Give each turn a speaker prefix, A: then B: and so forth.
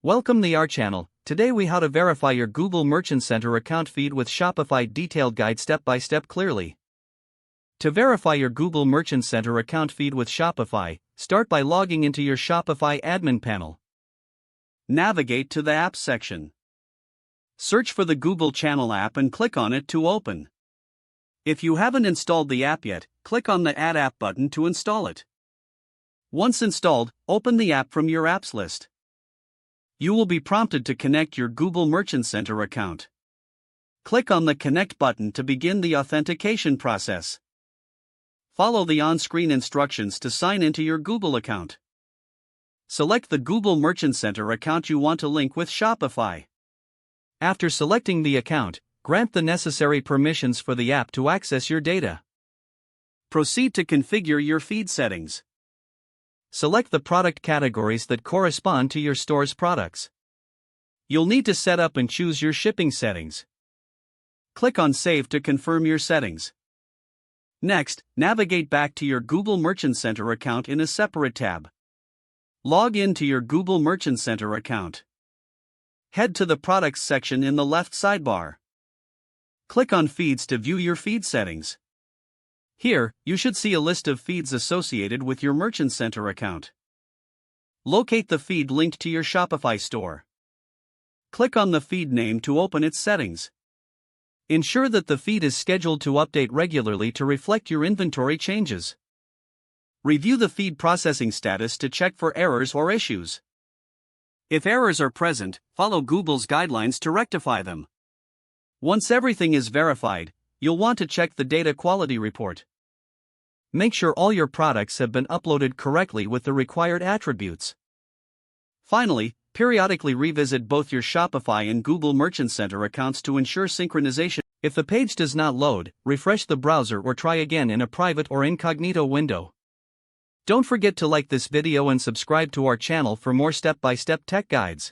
A: Welcome to our channel. Today we how to verify your Google Merchant Center account feed with Shopify detailed guide step by step clearly. To verify your Google Merchant Center account feed with Shopify, start by logging into your Shopify admin panel. Navigate to the Apps section. Search for the Google Channel app and click on it to open. If you haven't installed the app yet, click on the Add App button to install it. Once installed, open the app from your apps list. You will be prompted to connect your Google Merchant Center account. Click on the Connect button to begin the authentication process. Follow the on-screen instructions to sign into your Google account. Select the Google Merchant Center account you want to link with Shopify. After selecting the account, grant the necessary permissions for the app to access your data. Proceed to configure your feed settings. Select the product categories that correspond to your store's products. You'll need to set up and choose your shipping settings. Click on Save to confirm your settings. Next, navigate back to your Google Merchant Center account in a separate tab. Log in to your Google Merchant Center account. Head to the Products section in the left sidebar. Click on Feeds to view your feed settings. Here, you should see a list of feeds associated with your Merchant Center account. Locate the feed linked to your Shopify store. Click on the feed name to open its settings. Ensure that the feed is scheduled to update regularly to reflect your inventory changes. Review the feed processing status to check for errors or issues. If errors are present, follow Google's guidelines to rectify them. Once everything is verified, you'll want to check the data quality report. Make sure all your products have been uploaded correctly with the required attributes. Finally, periodically revisit both your Shopify and Google Merchant Center accounts to ensure synchronization. If the page does not load, refresh the browser or try again in a private or incognito window. Don't forget to like this video and subscribe to our channel for more step-by-step tech guides.